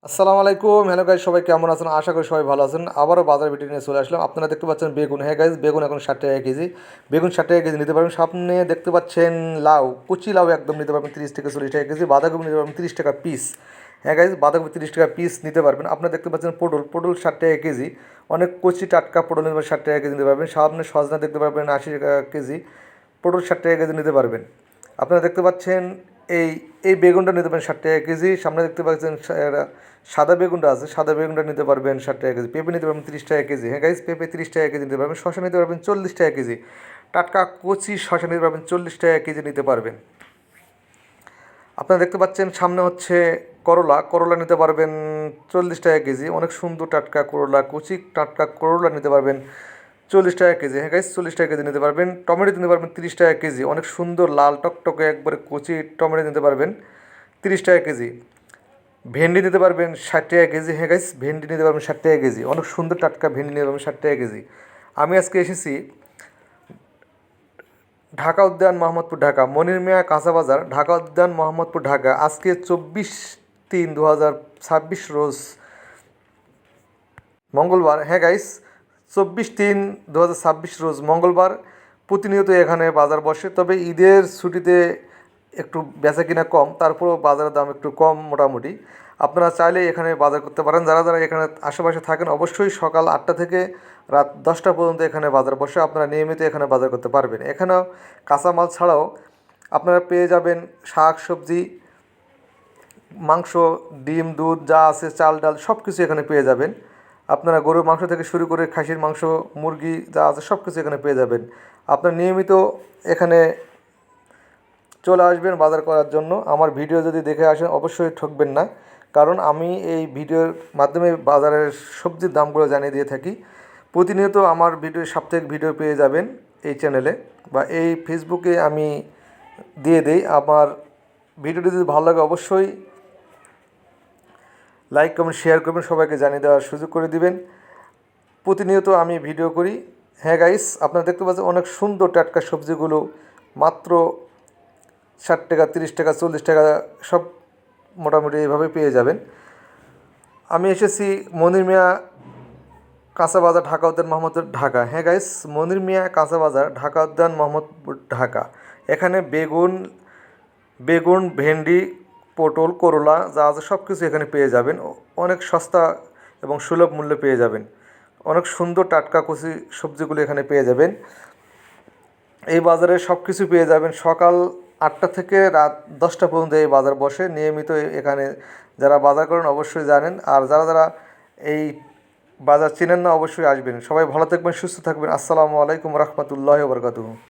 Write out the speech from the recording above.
আসসালামু আলাইকুম। Hello guys, সবাই কেমন আছেন? আশা করি সবাই ভালো আছেন। আবারও বাজার ভিডিও নিয়ে চলে আসলাম। আপনারা দেখতে পাচ্ছেন বেগুন। হ্যাঁ গাইস, বেগুন এখন 60 টাকা কেজি। বেগুন 60 টাকা কেজি নিতে পারবেন। সামনে দেখতে পাচ্ছেন লাউ, কুচি লাউ একদম নিতে পারবেন 30 থেকে 40 টাকা কেজি। বাঁধাকপি নিতে পারবেন 30 টাকা পিস। হ্যাঁ গাইস, বাঁধাকপি 30 টাকা পিস নিতে পারবেন। আপনারা দেখতে পাচ্ছেন পটল, পটল 60 টাকা কেজি। অনেক কচি টাটকা পটল নিতে পারবেন 60 টাকা কেজি নিতে পারবেন। সামনে সজনা দেখতে পারবেন 80 টাকা কেজি। পটল 60 টাকা কেজি নিতে পারবেন। আপনারা দেখতে পাচ্ছেন এই এই বেগুনটা নিতে পারেন 60 টাকা কেজি। সামনে দেখতে পাচ্ছেন সাদা বেগুনটা আছে, সাদা বেগুনটা নিতে পারবেন 60 টাকা কেজি। পেঁপে নিতে পারবেন 30 টাকা কেজি। হ্যাঁ গাইজ, পেঁপে 30 টাকা কেজি নিতে পারবেন। শসা নিতে পারবেন 40 টাকা কেজি। টাটকা কচি শসা নিতে পারবেন 40 টাকা কেজি নিতে পারবেন। আপনারা দেখতে পাচ্ছেন সামনে হচ্ছে করলা, করলা নিতে পারবেন 40 টাকা কেজি। অনেক সুন্দর টাটকা করলা, কচি টাটকা করলা নিতে পারবেন 40 টাকা কেজি। হ্যাঁ গাইস, 40 টাকা কেজি নিতে পারবেন। টমেটো নিতে পারবেন 30 টাকা কেজি। অনেক সুন্দর লাল টকটকে একবারে কচি টমেটো নিতে পারবেন 30 টাকা কেজি। ভেন্ডি নিতে পারবেন 60 টাকা কেজি। হ্যাঁ গাইস, ভেন্ডি নিতে পারবেন 60 টাকা কেজি। অনেক সুন্দর টাটকা ভেন্ডি নিতে পারবেন 60 টাকা কেজি। আমি আজকে এসেছি ঢাকা উদ্যান মোহাম্মদপুর, ঢাকা মনির মিয়া কাঁচা বাজার, ঢাকা উদ্যান মোহাম্মদপুর, ঢাকা। আজকে 24/3/2026 রোজ মঙ্গলবার। হ্যাঁ গাইস, 24/3/2026 রোজ মঙ্গলবার। প্রতিনিয়ত এখানে বাজার বসে, তবে ঈদের ছুটিতে একটু বেচা কিনা কম, তারপরেও বাজারের দাম একটু কম মোটামুটি। আপনারা চাইলে এখানে বাজার করতে পারেন। যারা যারা এখানে আশেপাশে থাকেন, অবশ্যই সকাল 8টা থেকে রাত 10টা পর্যন্ত এখানে বাজার বসে। আপনারা নিয়মিত এখানে বাজার করতে পারবেন। এখানেও কাঁচামাল ছাড়াও আপনারা পেয়ে যাবেন শাক সবজি, মাংস, ডিম, দুধ যা আছে, চাল ডাল সব কিছু এখানে পেয়ে যাবেন। আপনারা গরুর মাংস থেকে শুরু করে খাসির মাংস, মুরগি যা আছে সব কিছু এখানে পেয়ে যাবেন। আপনার নিয়মিত এখানে চলে আসবেন বাজার করার জন্য। আমার ভিডিও যদি দেখে আসেন অবশ্যই ঠকবেন না, কারণ আমি এই ভিডিওর মাধ্যমে বাজারের সবজির দামগুলো জানিয়ে দিয়ে থাকি। প্রতিনিয়ত আমার ভিডিও, সাপ্তাহিক ভিডিও পেয়ে যাবেন এই চ্যানেলে বা এই ফেসবুকে আমি দিয়ে দেই। আমার ভিডিওটি যদি ভালো লাগে অবশ্যই লাইক কমেন্ট শেয়ার করবেন, সবাইকে জানিয়ে দেওয়ার সুযোগ করে দিবেন। প্রতিনিয়ত আমি ভিডিও করি। হ্যাঁ গাইস, আপনারা দেখতে পাচ্ছেন অনেক সুন্দর টাটকা সবজিগুলো মাত্র 60 টাকা, 30 টাকা, 40 টাকা সব মোটামুটি এইভাবে পেয়ে যাবেন। আমি এসেছি মনির মিয়া কাঁচা বাজার, ঢাকা উদ্যান মোহাম্মদপুর, ঢাকা। হ্যাঁ গাইস, মনির মিয়া কাঁচা বাজার, ঢাকা উদ্যান মোহাম্মদপুর, ঢাকা। এখানে বেগুন, ভেন্ডি, পটল, করলা যা আছে সব কিছু এখানে পেয়ে যাবেন। অনেক সস্তা এবং সুলভ মূল্যে পেয়ে যাবেন। অনেক সুন্দর টাটকা কচি সবজিগুলো এখানে পেয়ে যাবেন। এই বাজারে সব কিছু পেয়ে যাবেন। সকাল 8টা থেকে রাত 10টা পর্যন্ত এই বাজার বসে। নিয়মিত এখানে যারা বাজার করেন অবশ্যই জানেন, আর যারা যারা এই বাজার চেনেন না অবশ্যই আসবেন। সবাই ভালো থাকবেন, সুস্থ থাকবেন। আসসালামু আলাইকুম রহমতুল্লাহি ওয়া বারাকাতুহু।